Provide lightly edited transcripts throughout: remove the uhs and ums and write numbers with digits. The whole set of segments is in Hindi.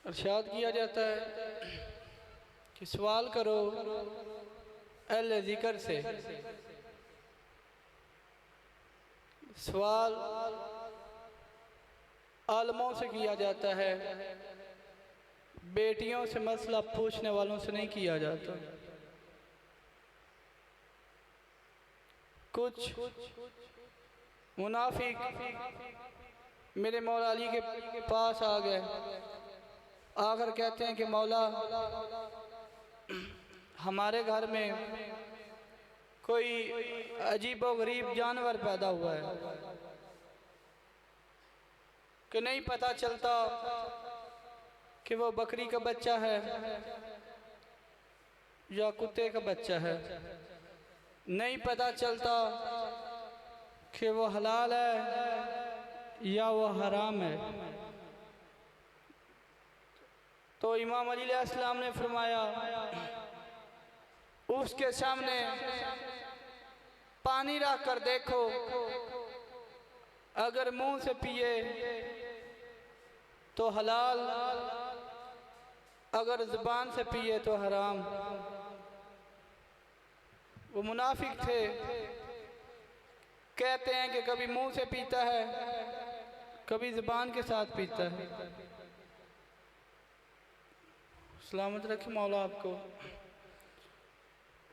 इरशाद किया जाता है कि सवाल करो अहले ज़िक्र से। सवाल आलमों से किया जाता है, बेटियों से मसला पूछने वालों से नहीं किया जाता। कुछ मुनाफिक मेरे मौला अली के पास आ गए, आकर कहते हैं कि मौला हमारे घर में कोई अजीबो गरीब जानवर पैदा हुआ है कि नहीं पता चलता कि वो बकरी का बच्चा है या कुत्ते का बच्चा है, नहीं पता चलता कि वो हलाल है या वो हराम है। तो इमाम अली अलैहिस्सलाम ने फरमाया उसके सामने पानी रख कर देखो, अगर मुंह से पिए तो हलाल, अगर ज़ुबान से पिए तो हराम। वो मुनाफिक थे, कहते हैं कि कभी मुंह से पीता है, कभी ज़ुबान के साथ पीता है। सलामत रखे मौला आपको।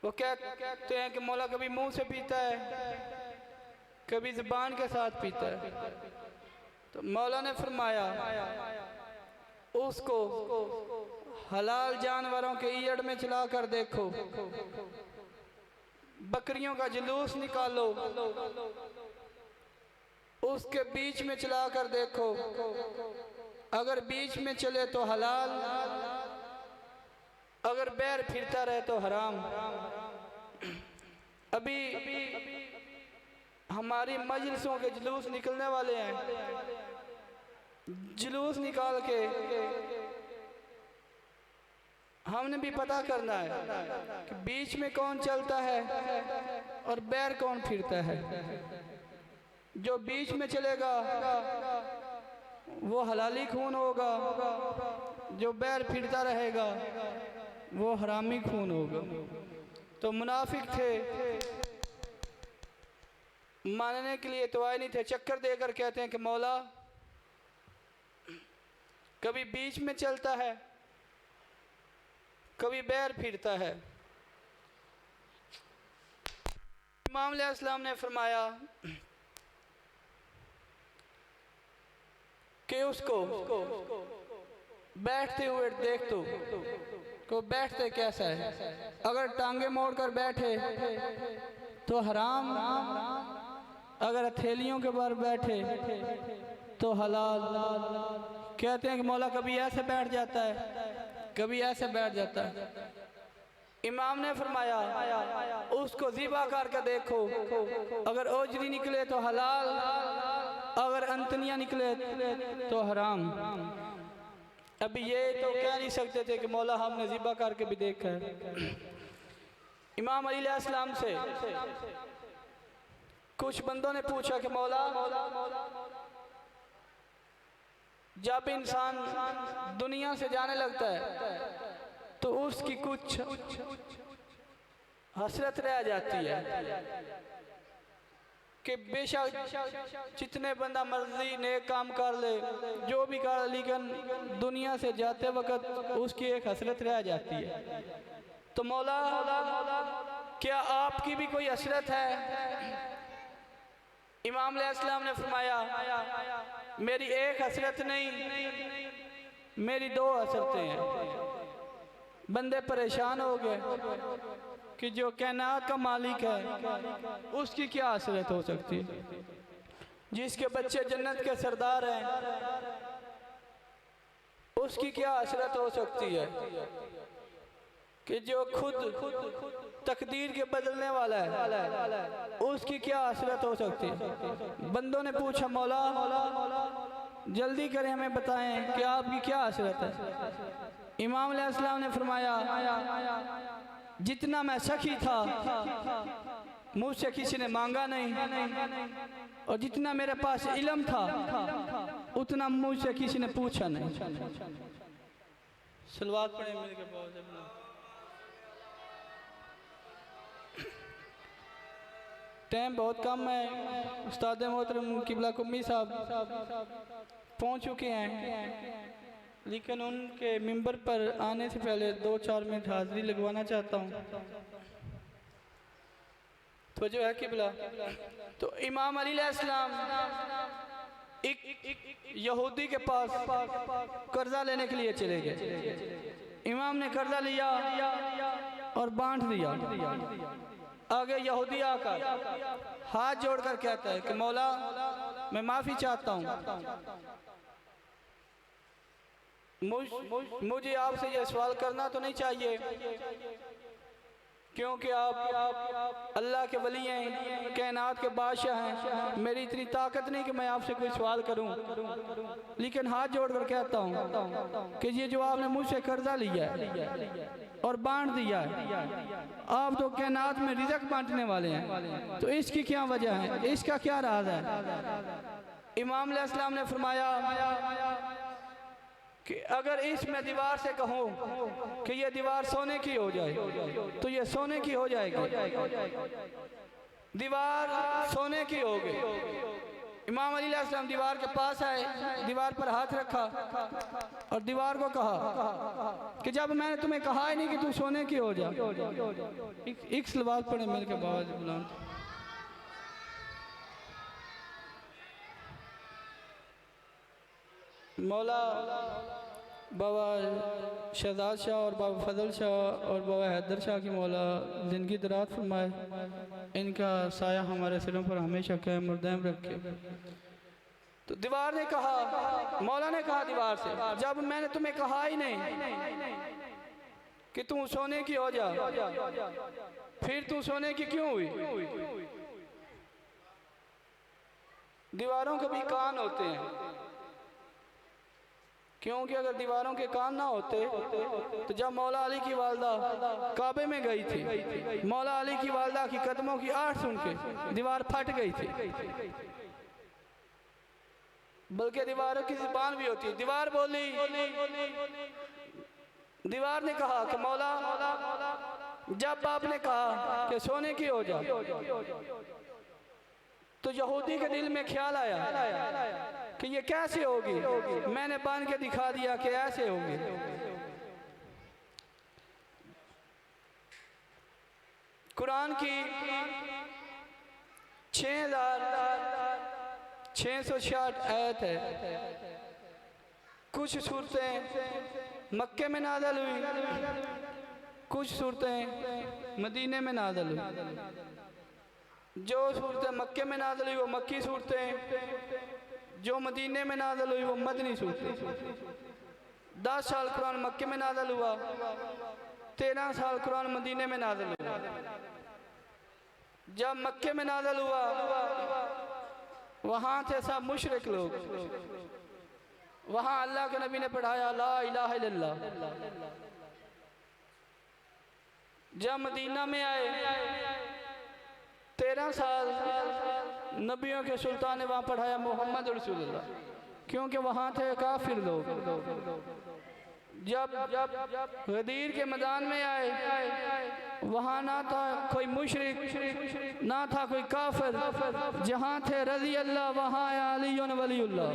वो कहते हैं कि मौला कभी मुंह से पीता है, कभी ज़ुबान के साथ पीता है। तो मौला ने फरमाया उसको हलाल जानवरों के ईयड़ में चला कर देखो, बकरियों का जुलूस निकालो, उसके बीच में चला कर देखो, अगर बीच में चले तो हलाल, अगर बैर फिरता रहे तो हराम। अभी हमारी मजलिसों के जुलूस निकलने वाले हैं, जुलूस निकाल के हमने भी पता करना है कि बीच में कौन चलता है और बैर कौन फिरता है। जो बीच में चलेगा वो हलाली खून होगा, जो बैर फिरता रहेगा वो हरामी खून होगा। तो मुनाफिक थे, मानने के लिए तो आए नहीं थे, चक्कर देकर कहते हैं कि मौला कभी बीच में चलता है, कभी बैर फिरता है। इमाम अलैहिस्सलाम ने फरमाया कि उसको बैठते हुए देख तो को बैठते कैसा है, अगर टांगे मोड़ कर बैठे तो हराम, अगर हथेलियों के बाहर बैठे तो हलाल। कहते हैं कि मौला कभी ऐसे बैठ जाता है, कभी ऐसे बैठ जाता है। इमाम ने फरमाया उसको ज़िबा करके देखो, अगर ओजरी निकले तो हलाल, अगर अंतनिया निकले तो हराम। अभी ये तो कह नहीं सकते थे कि मौला हमने ज़िबा करके भी देखा है। इमाम अली अलैहिस्सलाम से कुछ बंदों ने पूछा कि मौला जब इंसान दुनिया से जाने लगता है तो उसकी कुछ हसरत रह जाती है कि बेशक जितने बंदा मर्जी नेक काम कर ले, जो भी कर, लेकिन दुनिया से जाते वक्त उसकी एक हसरत रह जाती है। तो मौला क्या आपकी भी कोई हसरत है? इमाम अलैहिस्सलाम ने फरमाया मेरी एक हसरत नहीं, मेरी दो हसरतें हैं। बंदे परेशान हो गए कि जो कायनात का मालिक है उसकी क्या हसरत हो सकती है, जिसके बच्चे जन्नत के सरदार हैं उसकी क्या हसरत हो सकती है, कि जो खुद तकदीर के बदलने वाला है उसकी क्या हसरत हो सकती है। बंदों ने पूछा मौला जल्दी करें हमें बताएं कि आपकी क्या हसरत है। इमाम अलैहिस्सलाम ने फरमाया जितना मैं सखी था मुझसे किसी ने मांगा नहीं, और जितना मेरे पास इल्म था उतना मुझसे किसी ने पूछा नहीं। सलवात पढ़े मिलकर बहुत है। टाइम बहुत कम है। उस्ताद मोहतरम किबला कुम्मी साहब पहुंच चुके हैं, लेकिन उनके मिंबर पर आने से पहले 2-4 मिनट हाजिरी लगवाना चाहता हूं। तो जो है किबला, तो इमाम अली अलैहिस्सलाम एक यहूदी के पास कर्जा लेने के लिए चले गए। इमाम ने कर्जा लिया और बांट दिया। आगे यहूदी आकर हाथ जोड़कर कहता है कि मौला मैं माफी चाहता हूँ, मुझे आपसे यह सवाल करना तो नहीं चाहिए, क्योंकि आप अल्लाह के वली हैं, कायनात के बादशाह हैं। मेरी इतनी ताकत नहीं कि मैं आपसे कोई सवाल करूं, लेकिन हाथ जोड़कर कहता हूं कि ये जो आपने मुझसे कर्जा लिया है और बांट दिया है, आप तो कायनात में रिज़्क़ बांटने वाले हैं, तो इसकी क्या वजह है, इसका क्या राज है? इमाम अलैहिस्सलाम ने फरमाया कि अगर इसमें दीवार से कहूँ कि ये दीवार सोने की हो जाए तो ये सोने की हो जाएगी। दीवार सोने की हो गई। इमाम अली अलैहिस्सलाम दीवार के पास आए, दीवार पर हाथ रखा और दीवार को कहा कि जब मैंने तुम्हें कहा ही नहीं कि तू सोने की हो जा। एक सलवात पढ़े मिल के बाबा जी बुलान। मौला बाबा शहजाद शाह और बाबा फजल शाह और बाबा हैदर शाह की मौला ज़िंदगी दराज फरमाए, इनका साया हमारे सिरों पर हमेशा कायम और दायम रखे। तो दीवार ने कहा, मौला ने कहा दीवार से, जब मैंने तुम्हें कहा ही नहीं कि तू सोने की हो जा, फिर तू सोने की क्यों हुई? दीवारों के भी कान होते हैं, क्योंकि अगर दीवारों के कान ना होते तो जब मौला अली की वालदा काबे में गई थी, मौला अली की वालदा की कदमों की आहट सुन के दीवार फट गई थी। बल्कि दीवारों की जुबान भी होती है। दीवार बोली, दीवार ने कहा कि मौला जब आपने कहा कि सोने की हो जा, तो यहूदी के दिल में ख्याल आया कि ये कैसे होगी। मैंने बांध के दिखा दिया कि ऐसे होगी। कुरान की 6666 आयत है। कुछ सूरतें मक्के में नाज़िल हुई, कुछ सूरतें मदीने में नाज़िल हुई। जो सूरतें मक्के में नाज़िल हुई वो मक्की सूरतें, जो मदीने में नाज़िल हुई वो मदनी सूरतें। 10 साल कुरान मक्के में नाज़िल हुआ, 13 साल कुरान मदीने में नाज़िल हुआ। जब मक्के में नाज़िल हुआ वहाँ थे सब मुशरिक लोग, वहाँ अल्लाह के नबी ने पढ़ाया ला इलाहा इल्लल्लाह। जब मदीना में आए 13 साल नबियों के सुल्तान ने वहाँ पढ़ाया मोहम्मद रसूलुल्लाह, क्योंकि वहाँ थे काफिर लोग। जब गदीर के मैदान में आए वहाँ ना था कोई मुशरिक, ना था कोई काफिर, जहाँ थे रज़ी अल्लाह वहाँ अली वलीउल्लाह।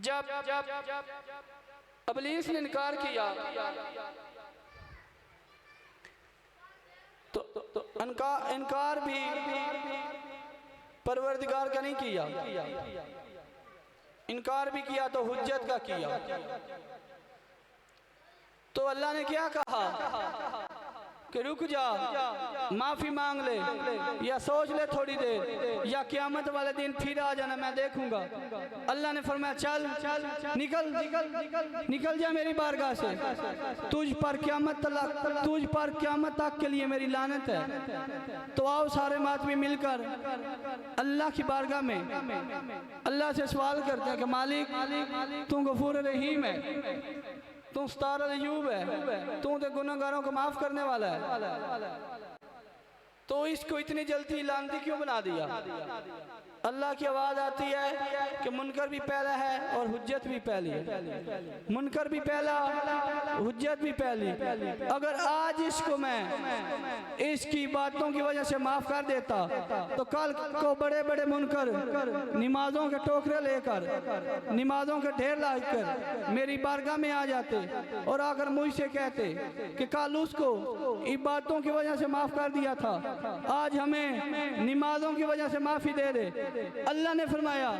जब इब्लीस ने इनकार किया तो इनकार भी परवरदिगार का नहीं किया, इनकार भी किया तो हुज्जत का किया। तो अल्लाह ने क्या कहा कि रुक जा, माफी मांग ले या सोच ले थोड़ी देर, या क़यामत वाले दिन फिर आ जाना, मैं देखूंगा। अल्लाह ने फरमाया चल निकल जा मेरी बारगाह से, तुझ पर क़यामत तक के लिए मेरी लानत है। तो आओ सारे मातमी मिलकर अल्लाह की बारगाह में अल्लाह से सवाल करते हैं कि मालिक तू गफूर रहीम है, तू सत्तार अयूब है, तू तो गुनहगारों को माफ करने वाला है। तो इसको इतनी जल्दी लानती क्यों बना दिया? अल्लाह की आवाज़ आती है कि मुनकर भी पहला है और हुज्जत भी पहली है। मुनकर भी पहला, हुज्जत भी पहली। अगर आज इसको मैं इसकी बातों की वजह से माफ़ कर देता तो कल को बड़े बड़े मुनकर नमाज़ों के टोकरे लेकर, नमाज़ों के ढेर लाकर मेरी बारगाह में आ जाते और आकर मुझसे कहते कि कल उसको इन बातों की वजह से माफ़ कर दिया था, आज हमें नमाज़ों की वजह से माफ़ी दे दे। अल्लाह ने फरमाया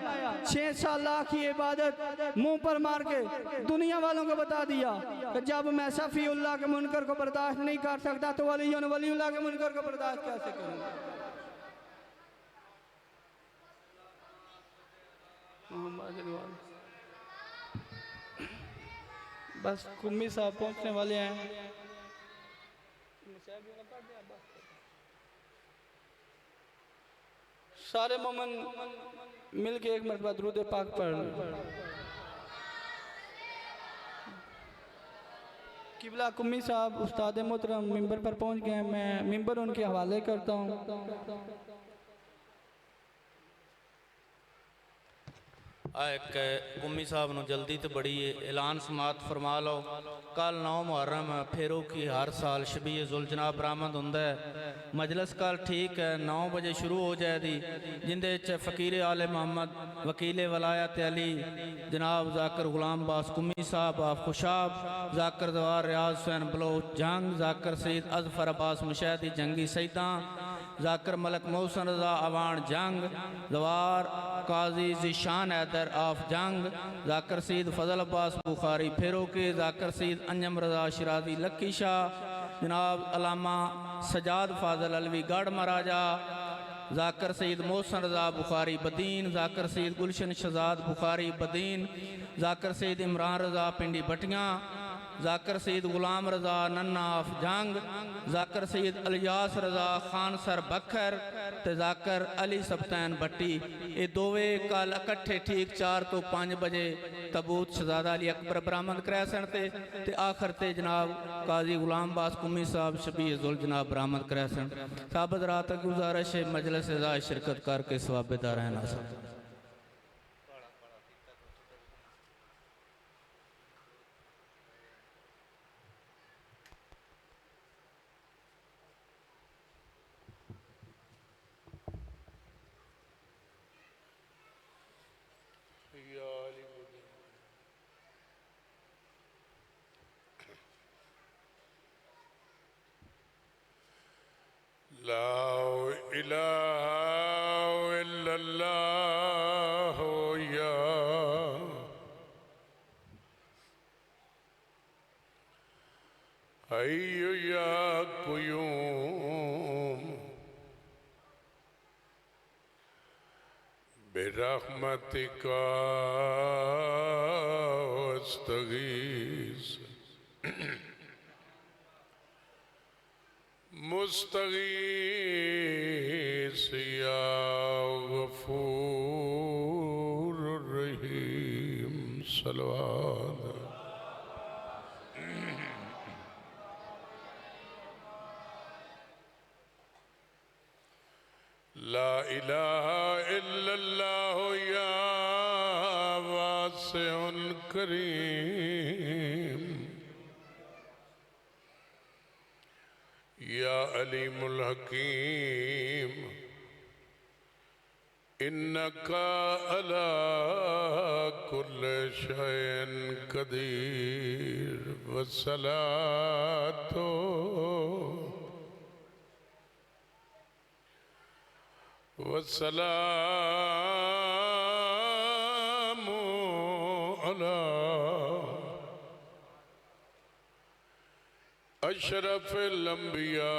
6 लाख की इबादत मुंह पर मार के दुनिया वालों को बता दिया कि जब मैं सफ़ीउल्लाह के मुनकर को बर्दाश्त नहीं कर सकता तो वलीउल्लाह के मुनकर को बर्दाश्त कैसे करूँगा? बस कुम्मी साहब पहुँचने वाले हैं। सारे मोमन मिल के एक मरतबा दुरूद पाक पढ़ किबला कुम्मी साहब उस्ताद मोहतरम मिंबर पर पहुंच गए। मैं मिंबर उनके हवाले करता हूं। एक कुम्मी साहब न जल्दी तो बड़ी ऐलान समात फरमा लो। कल 9 मुहर्रम फेरों की हर साल शबी जुलजना बरामद होंदा है। मजलस कल ठीक है 9 बजे शुरू हो जाएगी, जिंदे फ़कीर आले मोहम्मद वकील वलायत अली जनाब जाकर गुलाम बास कुम्मी साहब आफ खुशाब, जाकर दवार रियाज हुसैन बलोच जंग, जाकर सईद अजफर अब्बास मुशैदी जंगी सईदा, जाकर मलक मोहसन रजा अवान जंग, दवार काजी ज़ीशान हैदर आफ जंग, जाकर सईद फजल अब्बास बुखारी फेरो के, जाकर सईद अंजम रजा शिराजी लक्की शाह, जनाब अलामा सजाद फाजल अलवी गढ़ महाराजा, जाकर सईद मोहसन रजा बुखारी बदीन, जाकर सईद गुलशन शहजाद बुखारी बदीन, जाकर सईद इमरान रजा पिंडी भटियाँ, जाकर सईद गुलाम रजा नन्ना आफ जंग, जाकर सईद अलियास रजा खान सर बखर, ते जाकर अली सब्तैन भट्टी। ये दोवे कल इकट्ठे ठीक 4 तो 5 बजे तबूत शहजादा अली अकबर बरामद कराए सन ते आखिर ते जनाब काजी गुलाम बास कुम्मी साहब शबी जुल जनाब बरामद कराए सन। साबत रात की गुजारिश है मजलिस शिरकत करके सवाबेदार रहना सन। ला इलाहा इल्लल्लाह या हय्यु या क़य्यूम बिरहमतिका अस्तगीस मुस्तगीस या गफूर रहीम सलवात। ला इलाहा इल्लल्लाह या वासिउन करीम या अलीमुल हकीम इन्नका अला कुल्लि शैइन कदीर वस्सलातो वस्सलामु अला अशरफिल अंबिया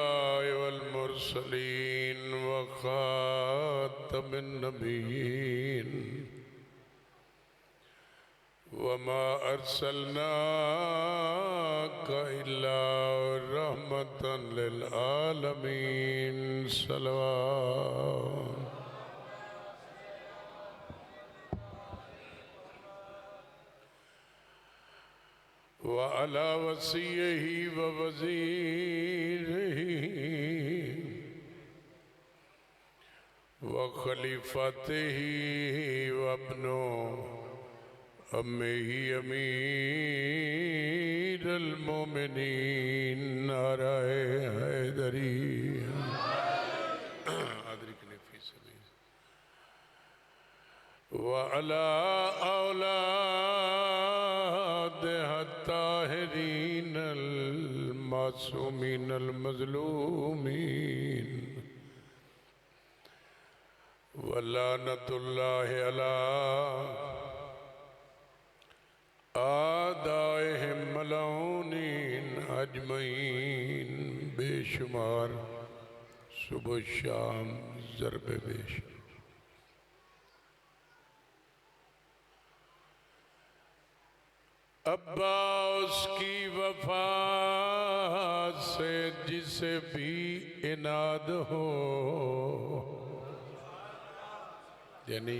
वल मुरसलीन व खातमिन नबिय्यीन वमा अर्सलनाका इल्ला रहमतन लिल आलमीन सल्लल्लाहु व अला वसीयही व वज़ीरही व खलीफतिही वब्नो अम्मिही अमीरुल मोमिनीन नाराए हैदरी व अला औलादिहा ताहिरीनल मासूमीनल मज़लूमीन व लानतुल्लाहि अला आदाइहिम मलऊनीन अजमईन। बेशुमार सुबह शाम ज़रब बेशुमार। अब्बा उसकी वफा से जिसे भी इनाद हो, यानी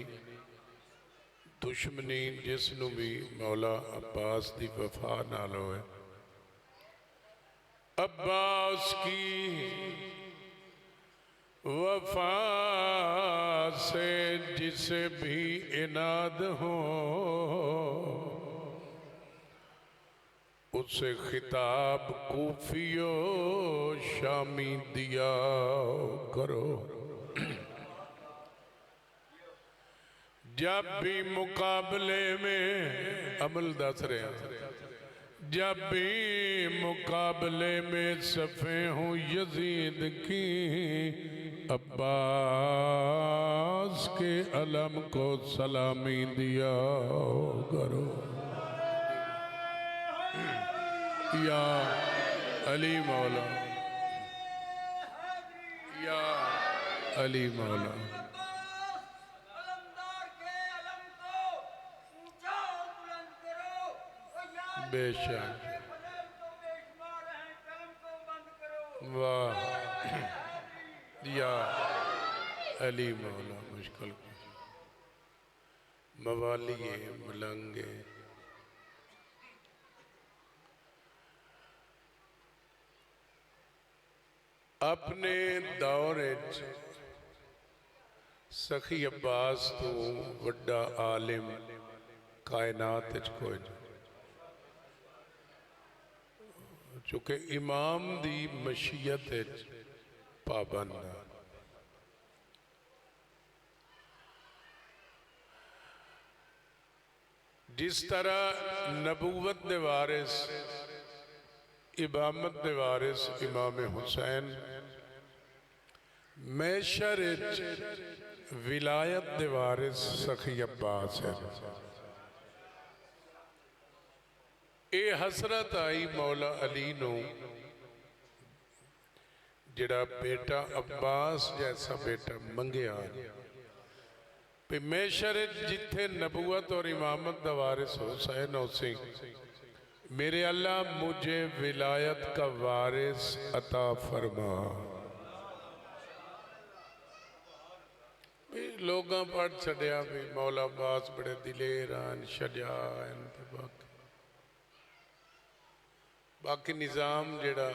दुश्मनी जिसनों भी मौला अब्बास की वफा नाल होए। अब्बास की वफा से जिसे भी इनाद हो, उसे खिताब कूफियो शामी दिया करो। जब भी मुकाबले में अमल दस रहे, जब भी मुकाबले में सफ़े हूँ यजीद की, अब्बास के अलम को सलामी दिया करो। या अली मौला, या अली मौला। बेशक वाह या अली मौला। मुश्किल मवालिए मलंगे अपने दौर सखी अब्बास तो वड्डा आलिम कायनात कोई, चूँकि इमाम दी मशीयत पाबंद। जिस तरह नबूवत दे वारिस इमामत दे वारिस इमाम हुसैन, मैशर विलायत दे वारिस सखी अब्बास है। ये हसरत आई मौला अली नू, जिहड़ा बेटा अब्बास जैसा बेटा मंगया। मैशर जिथे नबूवत और इमामत दा वारिस हुसैन होसी, मेरे अल्लाह मुझे विलायत का वारिस अता फरमा। लोग पढ़ छड़िया भी मौला अब्बास बड़े दिलेर हैं, शजा हैं, बाकी निज़ाम जड़ा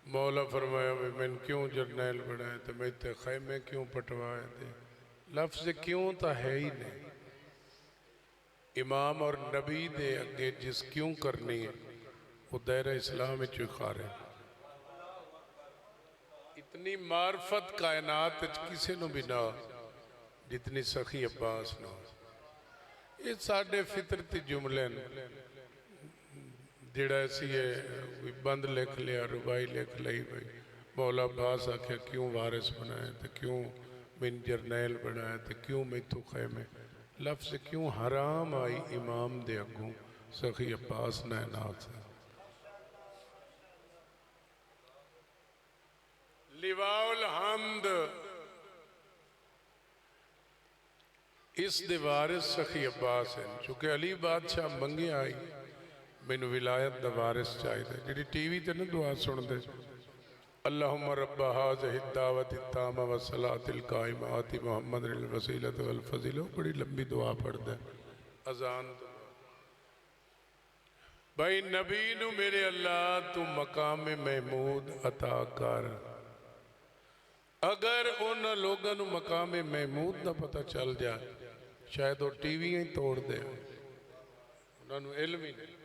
मौला फरमाया भी मैंने क्यों जरनैल बनाया, तो मैं इतने खैमे क्यों पटवाए थे। लफ्ज़ क्यों तो है ही नहीं। इमाम और नबी दे अगे जिस क्यों करनी है वो दायरा इस्लाम में खारे। इतनी मार्फत कायनात किसी को भी ना जितनी सखी अब्बास ना। ये साढ़े फितरती जुमले जिहड़ा सी बंद लिख लिया, रुबाई लिख ली भाई मौला अब्बास आख्या क्यों वारिस बनाया, तो क्यों मैन जरनैल बनाया, तो क्यों मैथू खैमे। लफ्ज़ क्यों हराम आई इमाम दे अगों सखी अब्बास नायनात से। लिवाउल हम्द इस दे वारिस सखी अब्बास है। चूँकि अली बादशाह मंगे आई मैनू विलायत दा वारिस चाहिए। जी टीवी ते ना दुआ सुनते, अल्लाहुम्मा रब्बा हाज़िहि दावति ताम्मा व सलातिल काइमा आति मुहम्मदिल वसीलत वल फज़ीला। बड़ी लंबी दुआ पढ़दा अजान तो भाई नबी नू मेरे अल्लाह तू मकाम महमूद अता कर। अगर उन्होंने लोगों को मकाम महमूद का पता चल जाए शायद वो टीवी ही तोड़ दे, उन्होंने इल्म ही नहीं।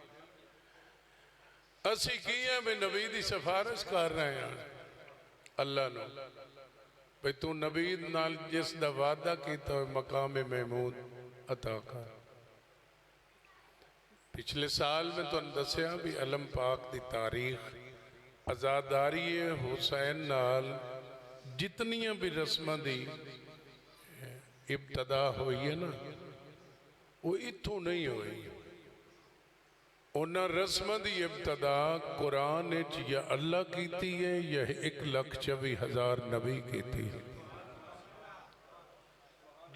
असी की है भी नबी की सिफारिश कर रहे हैं अल्लाह ने भाई तू नबी नाल जिस दा वादा किया मकाम महमूद अता कर। पिछले साल में तुहानू दसिया भी अलम पाक की तारीख आज़ादारी हुसैन नाल जितनियां भी रस्मां दी इब्तदा हुई है ना वो इत्थों नहीं हुई। उन्होंने रस्मां की इब्तदा कुरान या अल्लाह की है या 1,24,000 नबी की थी।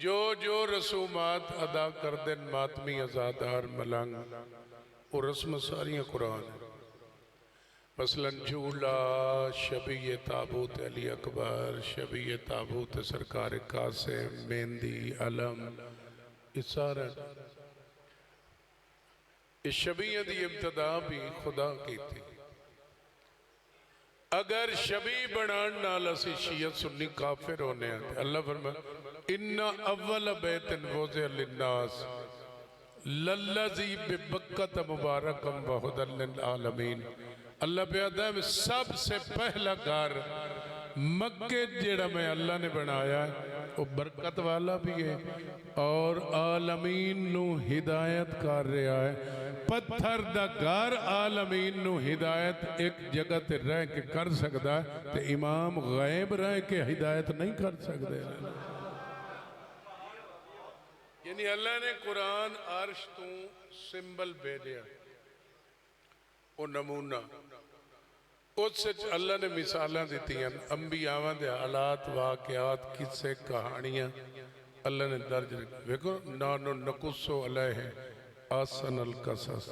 जो जो रसूमात अदा कर देन मातमी आज़ादार मलंग वो रस्म सारियां कुरान है। मसलन झूला, शबी ताबूत अली अकबर, शबी ताबूत सरकार कासिम, मेहंदी, अलम, ये सारा इस शबीयत की इब्तदा भी खुदा की थी। अगर शबी बनान नाल असी शियत सुन्नी काफिर होने हैं। अल्लाह फरमाया इन्ना अव्वल बैतिन वुज़िअ लिन्नास लल्लज़ी बिबक्कत मुबारकम व हुदल लिल आलमीन। अल्लाह प्यादा है सबसे पहला घर मक्के जेड़ा मैं अल्लाह ने बनाया वो बरकत वाला भी है और आलमीन नू हिदायत कर रहा है। पत्थर दा घर आलमीन नू हिदायत एक जगह ते रह के कर सकता है ते इमाम गैब रह के हिदायत नहीं कर सकते। यानी अल्लाह ने कुरान अर्श तू सिंबल भेजा वो नमूना उस अल्लाह ने मिसालां दित्तियां अंबियावां दे हालात वाक़यात किस्से कहानियां अल्लाह ने दर्ज देखो नानो नकुसो अलैहि आसनल कसस।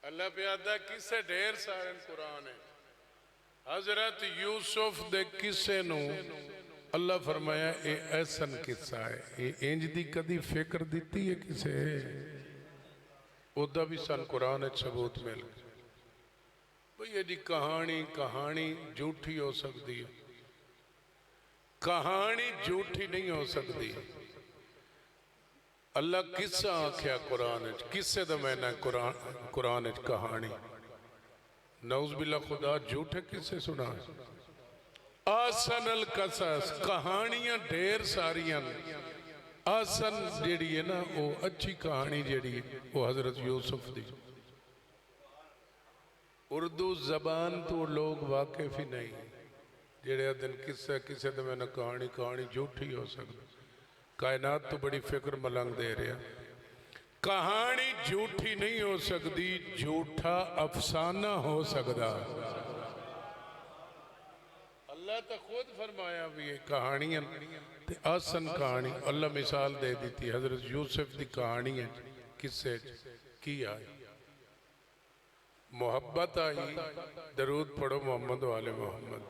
अल्लाह प्यादा किस्से ढेर सारे कुरान है। हजरत यूसुफ दे किस्से नू अल्लाह फरमाया ये ऐसन किस्सा है ये इंज दी कदी फिक्र दिती है किसे उदा भी सन कुरान सबूत मिल गया। भाई यदि कहानी कहानी झूठी हो सकती है, कहानी झूठी नहीं हो सकती। अल्लाह किस्सा आख्या कुरान किस्से दा मैना कुरान कहानी नौज बिल्ला खुदा झूठे किस्से सुना। आसनल कसस कहानियां ढेर सारियां आसन जेड़ी है ना वो अच्छी कहानी जेड़ी है वो हजरत यूसुफ दी। उर्दू जबान तो लोग वाकिफ ही नहीं जेड़े दिन किस्सा किसे तो मैंने कहानी कहानी झूठी हो सकती। कायनात तो बड़ी फिक्र मलंग दे रहा कहानी झूठी नहीं हो सकती झूठा अफसाना हो सकता। अल्लाह तो खुद फरमाया भी ये कहानियां आसन कहानी अल्लाह मिसाल दे दी थी हजरत यूसुफ की कहानी है किस्से की आई मोहब्बत आई। दरूद पढ़ो मोहम्मद वाले मोहम्मद।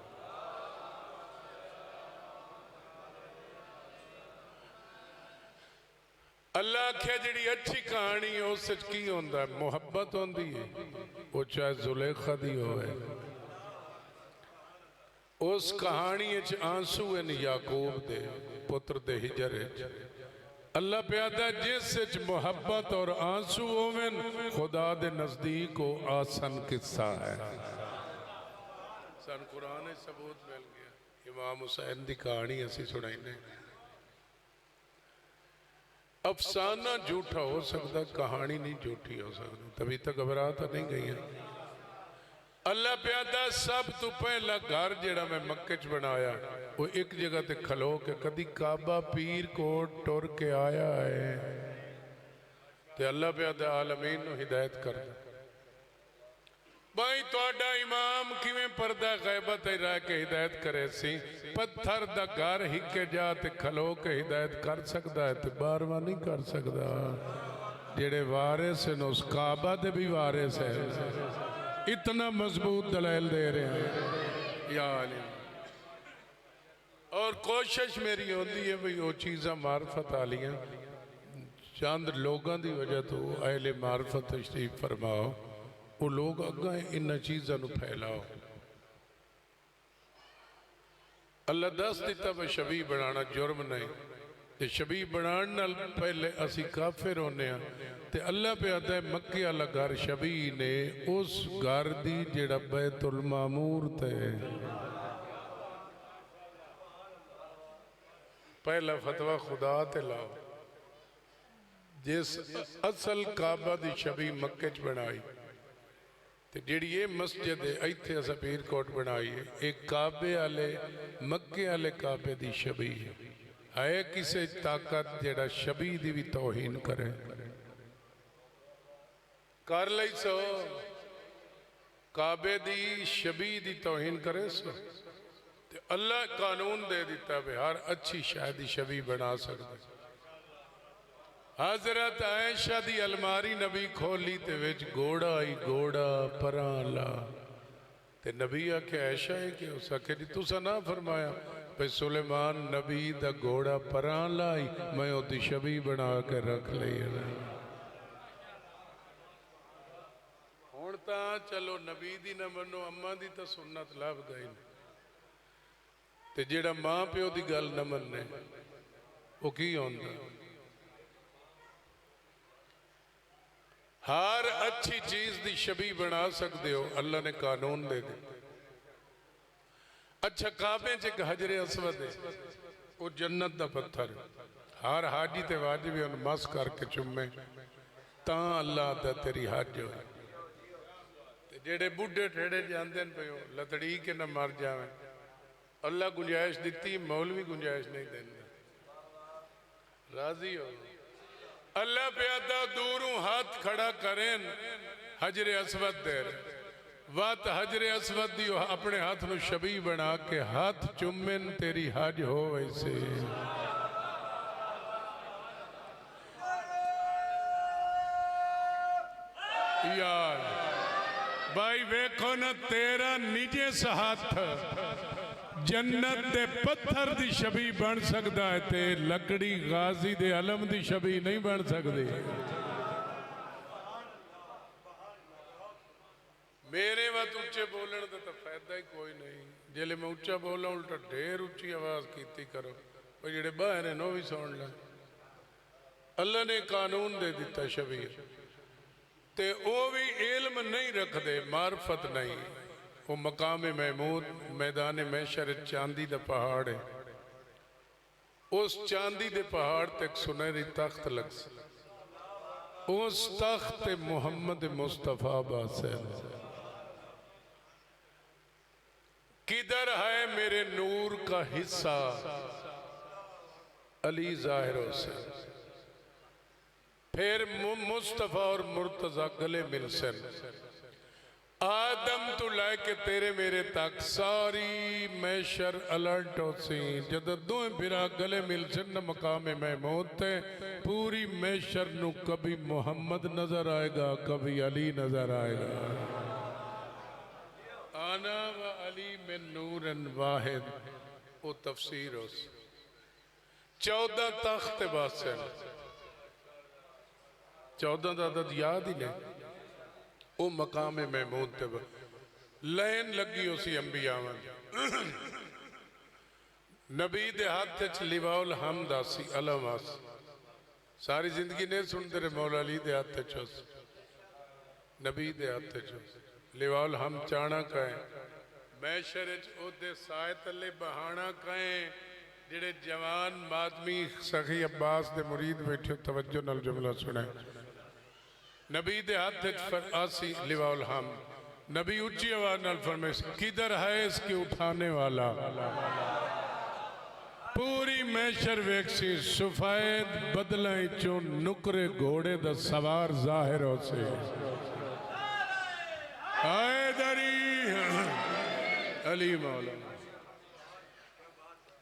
अल्लाह आख्या जी अच्छी कहानी है उस की होंदा है मोहब्बत होंदी है वो चाहे जुलेखा दी होवे। उस कहानी आंसू इन याकूब दे पुत्र दे हिजर अल्लाह प्यादा जिस मोहब्बत और आंसू होवन खुदा दे नजदीक हो आसन किस्सा है। सन कुरान सबूत मिल गया। इमाम हुसैन की कहानी असी सुनाई। अफसाना झूठा हो सकता कहानी नहीं झूठी हो सकती। तभी तक घबरा तो नहीं गई। अल्लाह प्यादा सब तो पहला घर जेड़ा मैं मक्के च बनाया वो एक जगह ते खलो के कदी काबा पीर को टुर के आया है ते अल्लाह प्यादा आलमीन नू हिदायत कर भाई तुहाडा इमाम किवें पर्दा गैबत रह के हिदायत करे सी। पत्थर दा घर हिके जा ते खलो के हिदायत कर सकता है ते बारवा नहीं कर सकता। जेड़े वारिस हैं उस काबा दे भी वारिस है। इतना मजबूत दलाइल दे रहे हैं या और कोशिश मेरी होती है भाई वो चीज़ा मार्फत आलियाँ चंद लोगों की वजह तो अहले मार्फत तशरीफ फरमाओ वो लोग अगर इन चीज़ों को फैलाओ। अल्लाह दस दिता भी शबी बनाना जुर्म नहीं, ते शबी बनाने नाल पहले असी काफिर होने आ। ते अल्लाह पे आता है मक्के वाला घर शबी ने उस घर दी जेड़ा बैतुल मामूर ते पहला फतवा खुदा ते लाओ। जिस असल काबा दी शबी मक्के च बनाई ते जेड़ी ये मस्जिद है इत्थे असा पीरकोट बनाई है, एक काबे वाले मक्के वाले काबे दी शबी है किसे ताकत जेड़ा शबी दी भी तौहीन करे? कर लई सो काबे दी शबी दी तौहीन करे सो ते अल्लाह कानून दे दिता भी हर अच्छी शादी शबी बना सकते। हजरत आयशा दी अलमारी नबी खोली ते विच घोड़ा ही घोड़ा परां ला ते नबी आखे ऐशा है कि उस आखे जी तुसा ना फरमाया भाई सुलेमान नबी दा घोड़ा परां लाई मैं ओदी शबी बना के रख लई है। हुण तां चलो नबी दी ना मनो अम्मा दी तां सुन्नत लभदा ही नहीं ते जेड़ा मां प्यो दी गल न मन्ने वो की होंदा? हर अच्छी चीज दी शबी बना सकते हो, अल्लाह ने कानून दे दी। अच्छा काबे च एक हजरे असवद है, वो जन्नत दा पत्थर हर हाजी ते वाजिब है मस करके चुमे ता अल्लाह दा तेरी हज हो। जेड़े बुढ़े ठेड़े जाते पे लतड़ी के न मर जावे, अल्लाह गुंजाइश दी, मौलवी गुंजाइश नहीं देंगे। राजी हो? अल्लाह प्यादा दूरों हाथ खड़ा करें हजरे असवद दे वत हजरे असवद दी अपने हाथ ਨੂੰ शबी बना के हाथ चुमेन तेरी हज हो वैसे। यार भाई वेखो ना तेरा निजे हाथ जन्नत दे पत्थर दी शबी बन सकता है ते लकड़ी गाजी दे अलम दी शबी नहीं बन सकती। मेरे वत उच्चे बोलने का तो फायदा ही कोई नहीं। जिले मैं उच्चा बोला उल्टा ढेर उच्ची आवाज की करो भाई जेडे बाहर ने नो भी सुन लें। अल्लाह ने कानून दे दिता शबी ते वो भी इल्म नहीं रखते, मार्फत नहीं। वो मकाम महमूद मैदान मैशर चांदी का पहाड़ है, उस चांदी के पहाड़ तक सुनहरी तख्त लग उस तख्त मुहम्मद मुस्तफा बासैन। किधर है मेरे नूर का हिस्सा अली जाहिर हुसैन। फिर मुस्तफा और मुर्तजा गले मिलसन। आदम तो लैके तेरे मेरे तक सारी मैशर अलर्ट हो सी जद दो फिरा गले मिलसन न मकाम महमूद थे पूरी मैशर नू कभी मोहम्मद नजर आएगा कभी अली नजर आएगा। आना व अली में नूरन वाहिद वो तफसीर हो 14 तख्त बासन 14 का अदद याद ही नहीं। वो मकाम महमूद ते लैन लगी उसी अंबिया नबी दे हाथ च लिवाउल हमद आसी अलम आस सारी जिंदगी नहीं सुनते रहे। मौला अली दे हाथ च नबी दे हाथ च लिवाउल हम चाणा कहें मैशर ओदे साए तले बहाना कहें। जेड़े जवान मादमी सखी अब्बास दे मुरीद बैठे तवज्जो नाल जुमला सुने। नबी दे हाथ आसी लिवाउल हम नबी ऊंची आवाज नाल फरमाए किधर है इसके उठाने वाला। पूरी मैशर वेक्सी सफेद बदला चो नुकरे घोड़े दा सवार जाहिर हो से हैदरी अली मौला।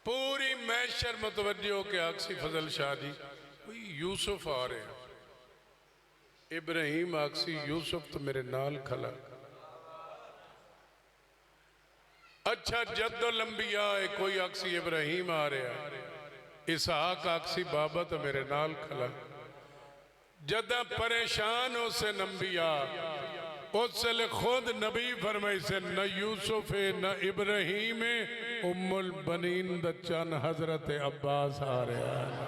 पूरी मैशर मुतवज्जो के आक्सी फजल शाह जी यूसुफ आ रहे हैं। इब्राहिम आक्सी यूसुफ तो मेरे नाल खला। अच्छा जद्दो लंबिया है कोई आक्सी इब्राहिम आ रहा इसहाक आक्सी बाबा तो मेरे नाल खला। जदा परेशान हो से नंबिया उस वेले खुद नबी फरमाई से न यूसुफ है न इब्राहिम है, उम्मुल बनीन दा चन हजरत अब्बास आ रहा है।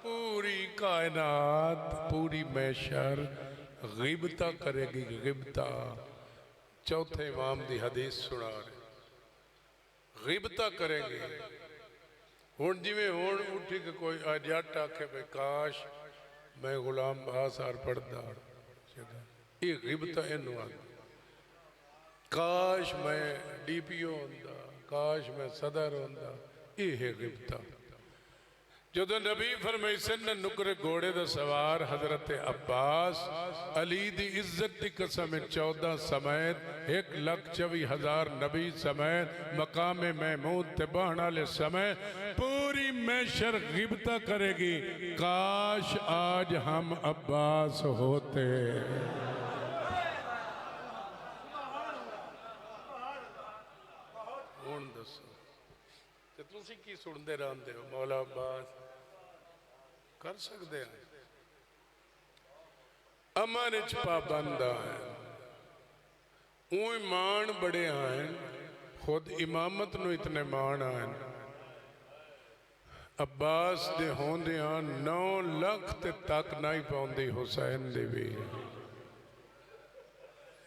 पूरी कायनात पूरी मैशर गिबता करेगी, गिबता। चौथे इमाम दी हदीस सुना रहे, गिबता करेगी। हुण जिवें हुण उठी के कोई जट आखे भाई काश मैं गुलाम बासार पढ़दा, ये गिबता इनू आंदी। काश मैं DPO होंदा, काश मैं सदर होंदा, ये है गिबता। जो नबी फरमाई सन नुकरे घोड़े दा सवार हजरत अब्बास अली दी इज्जत दी कसम 14 समेत 1,24,000 नबी समेत मकाम महमूद ते बहन वाले समय पूरी मैशर गिबता करेगी, काश आज हम अब्बास होते। हुण दसो ते तुसी की सुनते रहंदे हो? मौला अब्बास कर सकते हैं। अमन च पाबंद है, ऊँ मान बड़े हैं, खुद इमामत नूं इतने मान हैं। अब्बास दे होंदियां 9 लाख ते तक नहीं पाउंदी हुसैन दे भी।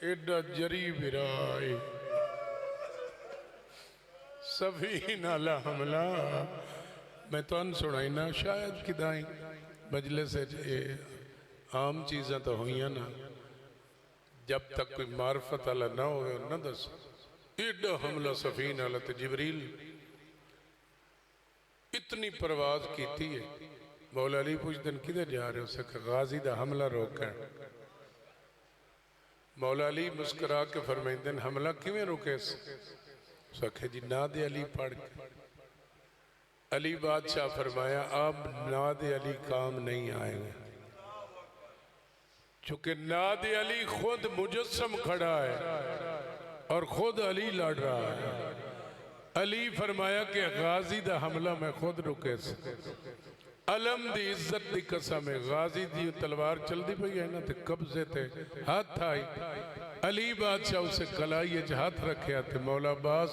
एडा जरी विराय सभी नाला हमला मैं तुम सुनाई ना, शायद किदाई मजलिस आम चीज़ा तो हुई ना, जब तक कोई मार्फत वाला ना हो ना दस। एडा हमला सफीन वाला तो जिबरील इतनी परवाज की है। मौला अली पुछते किधर जा रहे हो? सके गाजी का हमला रोकन। मौला अली मुस्करा के फरमाइंदे हमला किवें रोके? सके जी नाद अली पढ़ के। अली बादशाह फरमाया अब नाद अली काम नहीं आएगा, चूंकि नाद अली खुद मुजस्सम खड़ा है और खुद अली लड़ रहा है। अली फरमाया कि गाजी दा हमला मैं खुद रुके। अलम दी इज्जत दी कसम है, गाजी दी तलवार चलती पई है ना, ते कब्जे ते हाथ आई। अली बादशाह उसे कलाई च हाथ रखे ते मौला अब्बास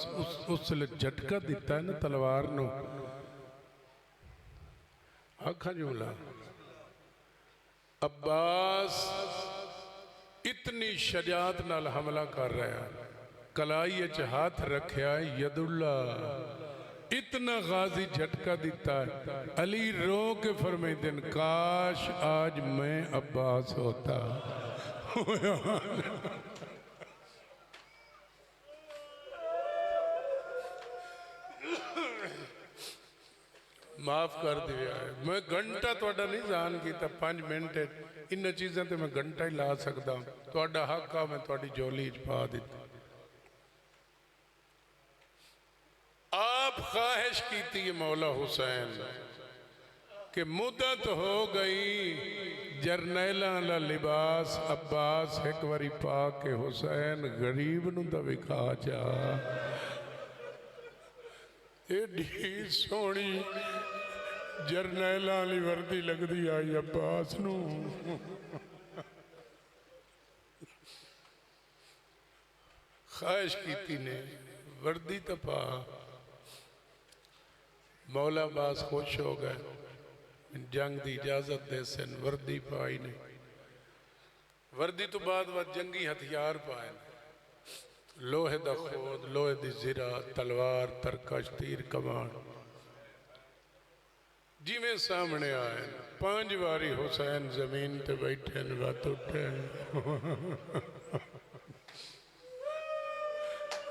उसले झटका दिता है ना तलवार नू। आखा जुमला अब्बास इतनी शजात नाल हमला कर रहा है, कलाई च हाथ रखा यदुल्ला, इतना गाजी झटका दिता है। अली रो के फरमाइंदे काश आज मैं अब्बास होता। माफ कर दिया है, मैं घंटा थोड़ा नहीं जान किया 5 मिनट इन चीज़ों ते मैं घंटा ही ला सकता। थोड़ा हक आ, मैं थोड़ी झोली च पा दी। आप ख्वाहिश की थी मौला हुसैन कि मुद्दत हो गई जरनैला ला लिबास अब्बास एक बारी पा के हुसैन गरीब नूं दा विखा जा। एडी सोहनी जरनैला वाली वर्दी लगदी आई अब्बास नूं। ख्वाहिश की ने वर्दी तो पा। मौला अब्बास खुश हो गए, जंग की इजाजत दे सन, वर्दी पाई ने। वर्दी तो बाद वह जंगी हथियार पाए, लोहे दा खोद, लोहे दी जिरा, तलवार, तरकश, तीर, कमान जिमें सामने आए। 5 बारी हुसैन जमीन ते बैठे वत उठे।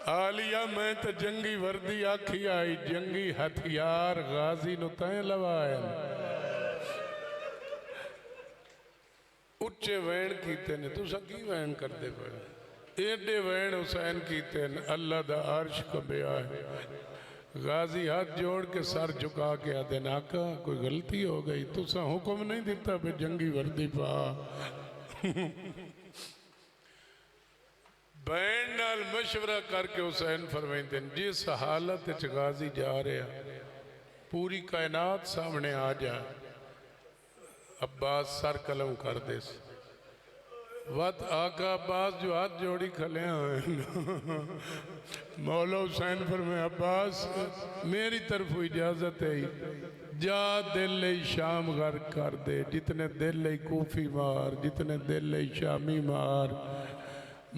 आलिया मैं तो जंगी वर्दी आखी आई, जंगी हथियार गाजी नु तैं लवाए। उच्चे वैन कीते ने, तुसा की वैन करते पे? एडे वैन हुसैन कीते ने, अल्लाह दा अर्श कंबिया है। गाजी हाथ जोड़ के सर झुका के आते नाका कोई गलती हो गई, तुसा हुक्म नहीं दिता पे जंगी वर्दी पा। बैन नाल मशवरा करके हुसैन फरमाइंदे जिस हालत च गाजी जा रहा पूरी कायनात सामने आ जा। अब्बास सर कलम कर दे, वत आका अब्बास जो हाथ जोड़ी खले हैं मौला हुसैन पर मैं अब्बास मेरी तरफ इजाजत है जा दिल ले शाम गर्क कर दे जितने दिल ले कूफी मार जितने दिल ले शामी मार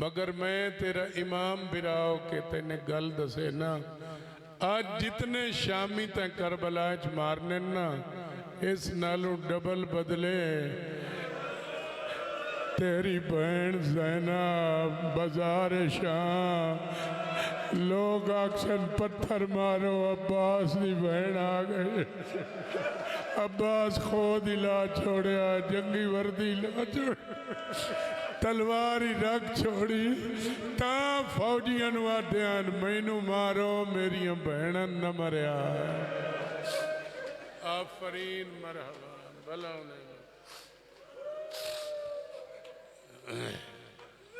मगर मैं तेरा इमाम बिराओ के तेने गल दसे ना आज जितने शामी तैं करबला च मारने ना इस नालों डबल बदले तेरी बहन ज़ैनब बाजार शाह लोग अक्सर पत्थर मारो अब्बास की बहन आ गए अब्बास खोद ही ला छोड़िया जंगी वर्दी ला छोड़ तलवार ही रख छोड़ी ता फौजियां आद्या मैनू मारो मेरिया बहन न मरिया आफरीन मरहबा भला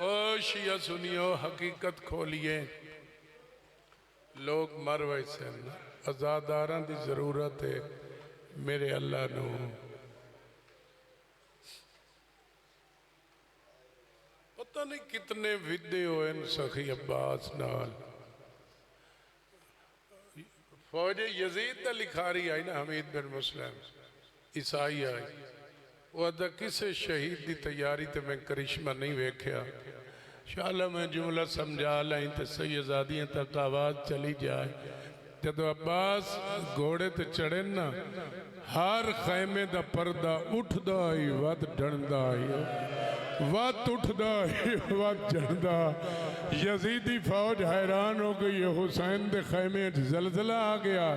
ओ शिया सुनियो हकीकत खोलिए लोग मर वैसे आजादारा की जरूरत है मेरे अल्लाह नू पता नहीं कितने विदे होए सखी अब्बास नाल फौज यजीद दा लिखारी आई ना हमीद बिन मुस्लिम ईसाई आई वो अदा किसी शहीद की तैयारी तो मैं करिश्मा नहीं वेख्या शाला मैं जुमला समझा लाई तो सही आज़ादियाँ तक आवाज़ चली जाए जदों अब्बास घोड़े ते चढ़े ना हर खैमे का पर्दा उठदा ही वध ढणदा ही वध उठदा ही वध चढ़दा यजीदी फौज हैरान हो गई हुसैन के खैमे जलजला आ गया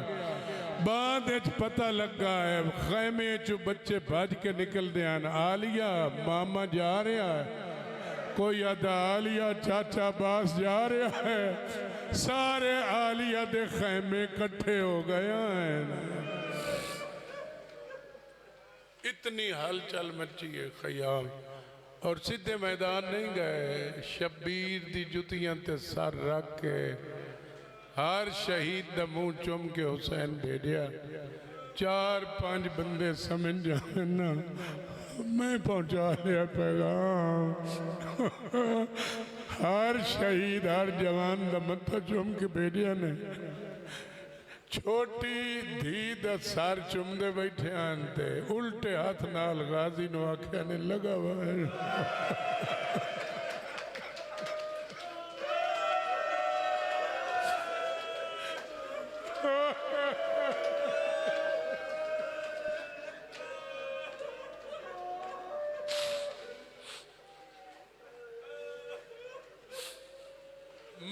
बाद पता लगा है खैमे चो बच्चे भज के निकलते हैं आलिया मामा जा रहा है कोई अदा आलिया चाचा बास जा रहा है सारे आलिया दे खैमे इकट्ठे हो गए हैं इतनी हलचल मची है खयाम और सीधे मैदान नहीं गए शब्बीर दी जुतियां ते सर रख के हर शहीद का मुंह चुम के हुसैन भेजा 4-5 बंदे समझ जाए ना मैं पहुंचा लिया पैगाम हर शहीद हर जवान का मत्था चुम के भेजा ने छोटी धी दा सर चुमदे बैठे आनते उल्टे हाथ नाल गाजी नु आख्या ने लगा हुआ है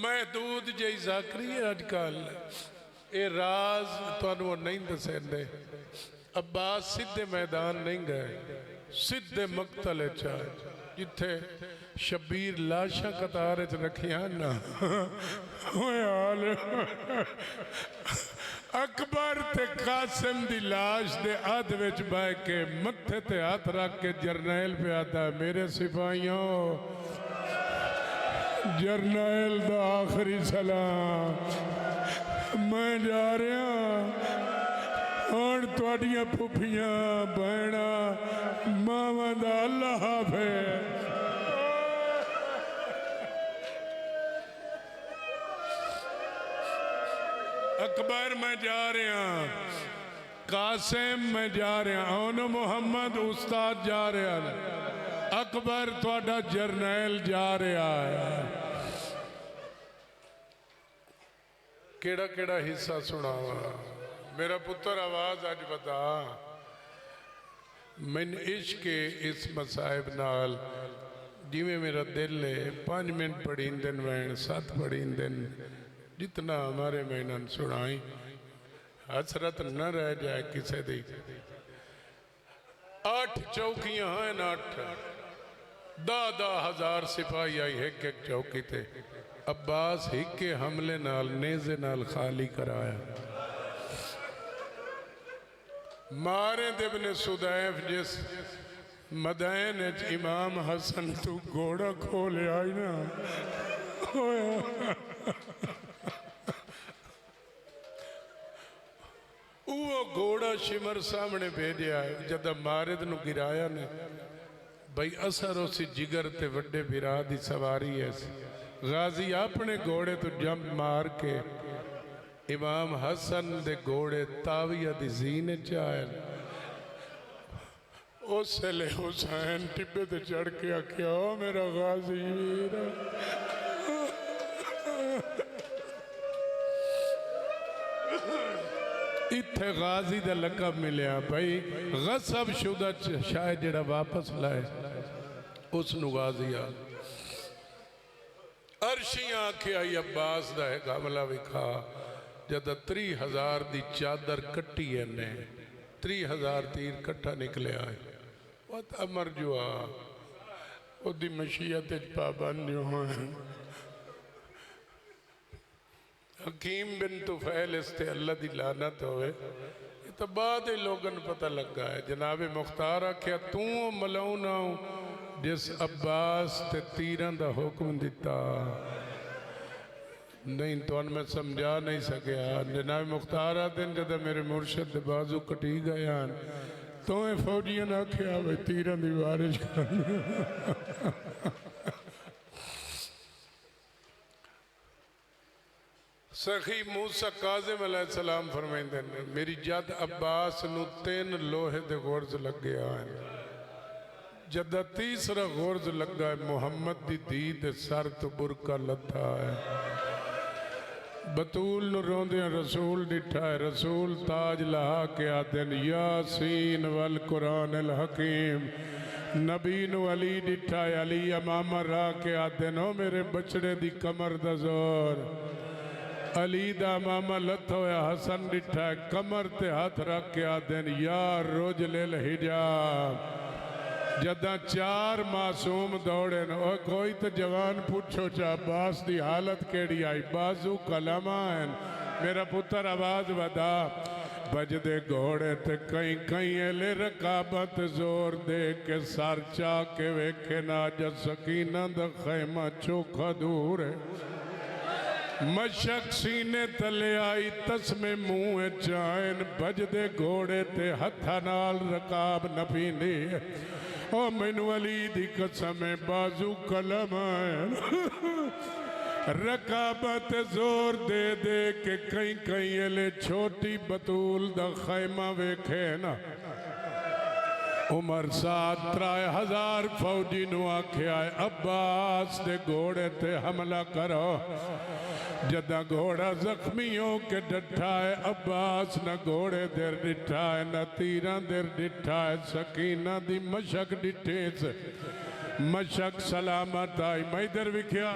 महदूद जी जाकरी है अजकल ये राज तुहानू नहीं दसेंदे अब्बास सीधे मैदान नहीं गए सीधे मकतल चाहे जिथे शब्बीर लाशा कतार च रखिया ना हाल अकबर ते कासिम दी लाश दे अध विच बह के मत्थे ते हाथ रख के जरनैल पे आता मेरे सिपाहियों जरनैल दा आखिरी सलाम मैं जा रहा हुण तुहाडियां फुफियां भैणा मावां दा अल्लाह हाफिज़ अकबर मैं जा रहा कासिम मैं जा रहा ओन मुहम्मद उस्ताद जा रहा अकबर तुहाडा जरनैल जा रहा है केड़ा केड़ा हिस्सा सुनावा मेरा पुत्र आवाज अज बता मैन इश्क इस मसाहिब नाल जिमें मेरा दिल है 5 मिनट पढ़ी दिन वैन 7 पढ़ी दिन जितना हमारे मैंने सुनाई हसरत न रह जाए किसी दी 8 चौकियां हैं 8 10 हजार सिपाही आई एक एक चौकी ते अब्बास हिके हमले नाल नेज़े नाल खाली कराया मारे इब्ने सुदैफ जिस मदैन इमाम हसन तू घोड़ा खोल आई ना वो घोड़ा शिमर सामने भेजा जब मारिद नू गिराया ने बई असर उस जिगर ते वड्डे बिरा दी सवारी ऐसी। गाजी अपने घोड़े तो जंप मार के इमाम हसन दे घोड़े ताविया दी जीन चायल। उस ले हुसैन टिब्बे ते चढ़ के आख्या ओ मेरा गाजी वीर। इत्थे गाजी दा लकब मिलिया भाई गसब शुदा शायद जेड़ा वापस लाए उसनू गाजी आ। अर्शियां आख्या अब्बास दा है हमला विखा जद 30,000 दी चादर कट्टी ने 30,000 तीर कट्ठा निकलिया है। वत अमर जुआ ओदी मशीयत पाबंद जो हैं। हकीम बिन तुफैल इसते अल्लाह दी लानत होवे। ये तो बाद लोगन पता लगा है। जनाबे मुख्तार आख्या तू मलाउना जिस अब्बास ते तीरां दा हुक्म दिता नहीं तो मैं समझा नहीं सकिया। जनाब मुख्तार आते जब मेरे मुर्शद दे बाजू कटी गए तो फौजियां ने आख्या वे तीरां दी बारिश सखी मूसा काज़िम अलैहिस्सलाम फरमाइंदे ने मेरी जद अब्बास नू 3 लोहे दे गुर्ज लगे आए। जद तीसरा गुर्ज लगा है मुहम्मद दी धी दे सर तो बुरका लथा है। बतूल नू रोंदे रसूल डिठा है। रसूल ताज लहा के आदन यासीन वल कुरान अल हकीम। नबी नू अली डिठा है। अली अमामा रा के आदन ओ मेरे बछड़े दी कमर दा जोर। अली दा मामा लथ होया हसन डिठा है। कमर ते हाथ रख के आदन यार रोज ले हिजाब। जदा 4 मासूम दौड़े न कोई तो जवान पूछो चा अब्बास दी हालत केड़ी आई। बाजू कलमा है मेरा पुत्र आवाज बदा बजदे घोड़े ते कई कई एले रकाबत जोर दे के सर चा के वेखे ना जद सकीना दा खैमा चोखा दूर है। मशक सीने तले आई तस्मे मुँह चायन बजदे घोड़े ते हथा नाल रकाब न पींदी। ओ मैनू अली दी कसम बाजू कलम रकाबत जोर दे दे के कई कई एले छोटी बतूल दा खैमा वेखे ना। उमर साथ 3000 फौजी नू आख्या अब्बास दे घोड़े ते हमला करो। जदा घोड़ा जख्मियों के डठा है अब्बास न घोड़े देर डिठा है न तीरा देर डिठा है। सकीना दी मशक डिठे से मशक सलामत आई। मैं इधर विख्या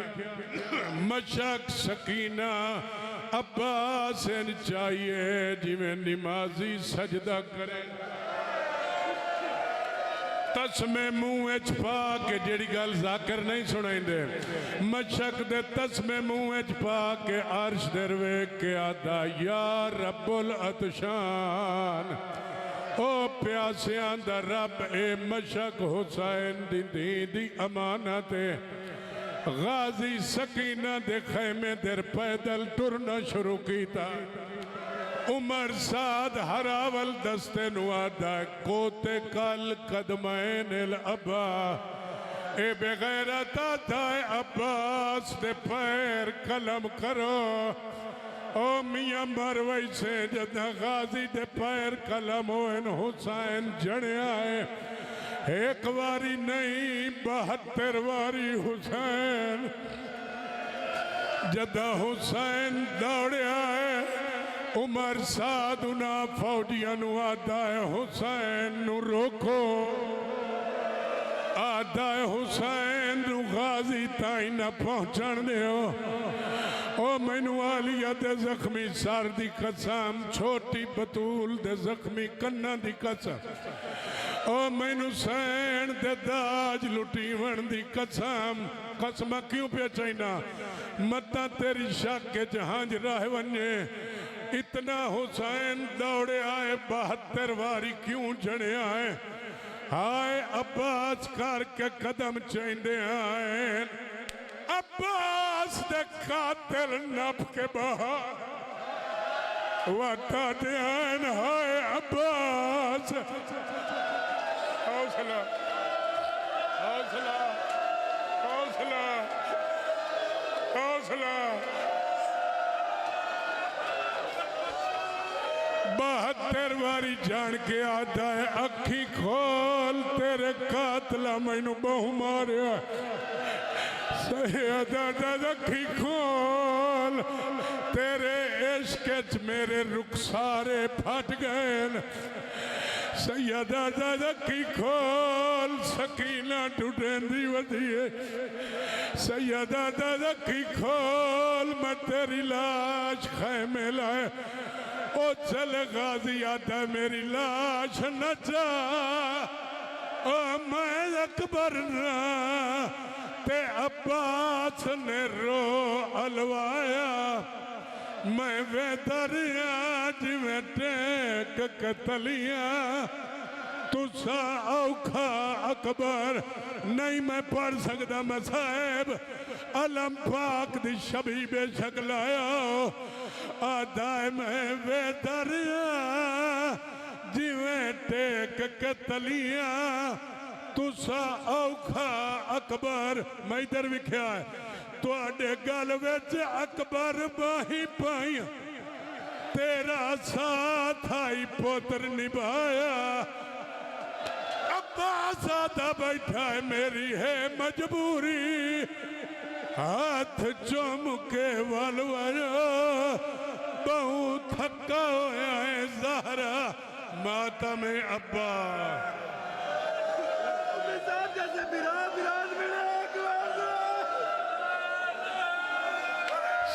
मशक सकीना अब्बास चाहिए जिमें निमाजी सजदा करे। तस्मे मुँह पा के जेड़ी गल जाकर नहीं सुनाइंदे मशक दे तस्मे मुँह पा के अर्श दर वेख के आदा या रब्बुल अतशान ओ प्यासियां दा रब ए मशक हुसैन दी धी दी अमानत गाजी सकीना दे खैमे दर पैदल टुरना शुरू कीता। उमर साद हरावल दस्ते नुआदा कोते कल कदमैन अब्बा ए बेगैरता दाए अब्बास दे पैर कलम करो। ओ मियां मरवई से जदा गाजी दे पैर कलम होन हुसैन जड़िया है। एक वारी नहीं 72 वारी हुसैन जदा हुसैन दौड़िया है। उमर साद उना फौजियां नू आदा है हुसैन नू रोको। आदा है हुसैन नू गाजी ताई न पहुंचण दियो। ओ मैनू आलिया दे जख्मी सर दी कसम छोटी बतूल दे जख्मी कन्ना दी कसम। ओ मैनू सैन दे दाज लुटीवण दी कसम। कसम क्यों पे चाइना मता तेरी शक के जहाज राह वने। इतना हुसैन दौड़े आए 72 वारी क्यों जड़े आए। हाय अब्बास करके कदम चेंदे आए। अब्बास दे कातिल नप के बाहर वाटा दे आए। हाय अब्बास हौसला हौसला हौसला हौसला 72 वारी जान के आता है अखी खोल तेरे कातला मैनू बहु मारिया सैयदा अखी खोल तेरे इश्क च मेरे रुखसारे फट गए सैयदा अखी खोल सकीना टुटेंदी वधी है सैयदा अखी खोल मैं तेरी लाश खैमे लाए ओ चल गाजी आता मेरी लाश न जा ओ मैं अकबर ना ते अब्बास ने रो अलवाया मैं वे दरिया जिवें टेक कतलियां तुसा औखा अकबर नहीं मैं पढ़ सकता मैं साहब अलम पाक दी छवि बेशक लाया आदाय मैं वे दरिया जिवें टेक कतलियां तुसा औखा अकबर मैं इधर विख्या है तुहाडे गल विच अकबर बाही पाई तेरा साथ आई पुत्र निभाया अब्बास आदा बैठा है मेरी है मजबूरी हाथ चुम के वलवाया बहु थका होया है ज़हरा माता में अब्बा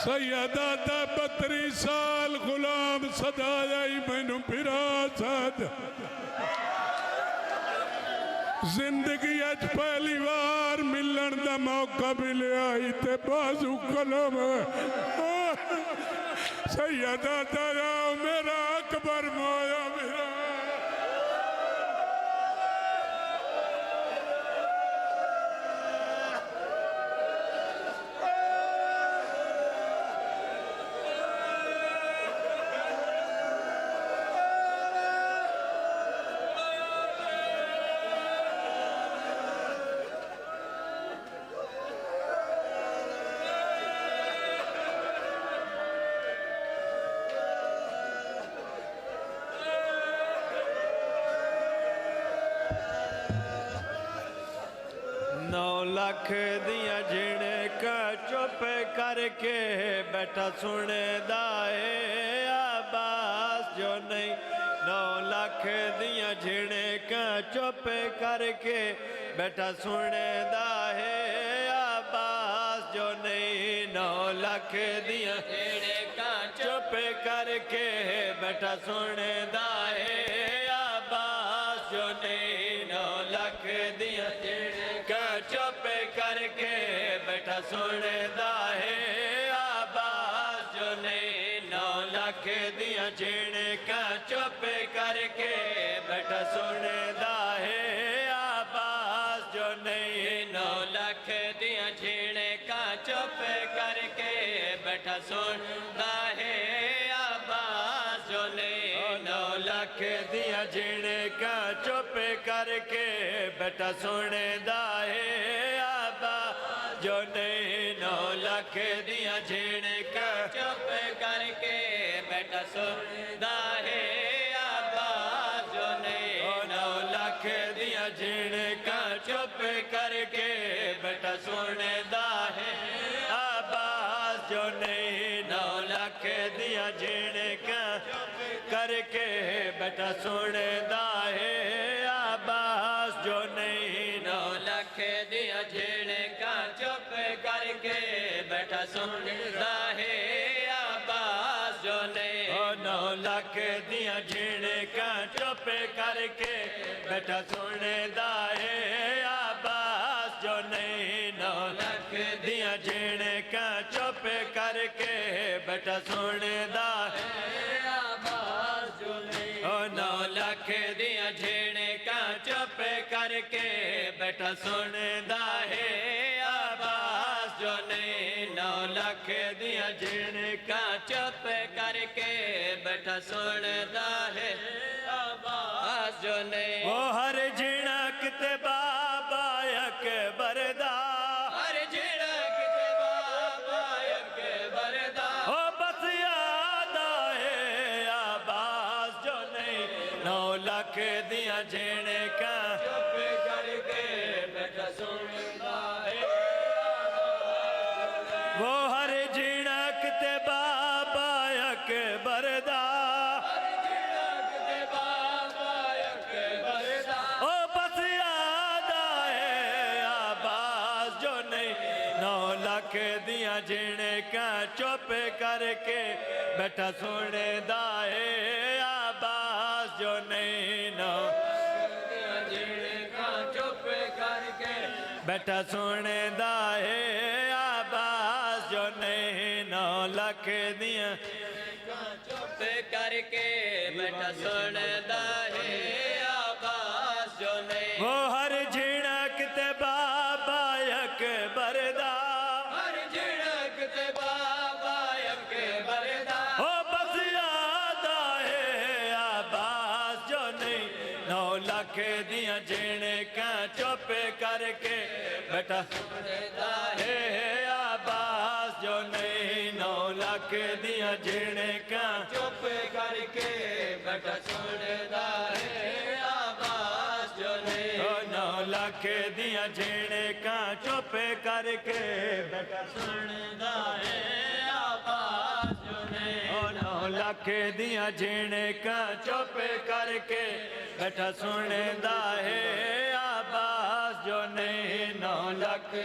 सैयदा 32 साल गुलाम सदाया मैनू विरासत जिंदगी अज पहली बार मिलन का मौका मिलिया ते बाजू कलम सैयदा दया मेरा अकबर मोया मेरा लख दिया झिड़का चुप करके बैठा सुनदा है आवाज जो नहीं 9 लाख दिया झिड़का चुप करके बैठा सुनदा है आवाज जो नहीं 9 लाख दिया झिड़का चुप करके बैठा सुनदा है आवाज जो नहीं 9 लाख दिया चुप करके बैठा सुनदा है आवाज जो नहीं 9 लाख दिया झिड़का चुप करके बैठा सुनदा है आवाज जो नहीं 9 लाख दिया झिड़का चुप करके बैठा सुनदा है आवाज जो नहीं 9 लाख दिया झिड़का चुप करके बैठा सुनदा है आवाज जो नहीं 9 लाख दिया झिड़का चुप करके बैठा सुनदा है आवाज जो नहीं 9 लाख दिया झिड़का चुप करके बैठा सुनदा है आवाज जो नहीं 9 लाख दिया झिड़का करके बैठा सुनदा है आवाज जो नहीं 9 लाख दिया झिड़का चुप करके बैठा सुनदा है आवाज जो नहीं 9 लाख दिया झिड़का चुप करके बैठा सुनदा है आवाज जो नहीं 9 लाख दिया झिड़का चुप करके बैठा सुनदा है आवाज जो नहीं 9 लाख दिया झिड़का चुप करके बैठा सुनदा है आवाज जो नहीं 9 लाख दिया झिड़का चुप करके बैठा सुनदा है आवाज जो नहीं वो हर झिड़क ते बाबा लख दिया झिणका चुप करके बैठा सुनदा है वो हर झिणक ते बाबा अकबर दा ओ बस याद आए आबाज जो नहीं 9 लख दिया झिणका चुप करके बैठा सुनदा है आबाज जो नहीं 9 झिणका चुप करके बैठा सुनदा है आबाज जो नहीं 9 लख दिया चुप करके बैठा सुनदा है आबाज जो नहीं वो हर झिणक ते बाबा अकबर दा हर झिणक ते बाबा अकबर दा ओ बस याद आए आबाज जो नहीं 9 लख दिया झिणका चुप करके बैठा सुनदा है आबाज जो नहीं 9 लख दिया झिणका चुप करके बैठा सुनदा है आबाज जो नहीं 9 लख दिया झिणका चुप करके बैठा सुनदा है आबाज जो नहीं 9 लख दिया झिणका चुप करके बैठा सुनदा है आबाज जो नहीं 9 लख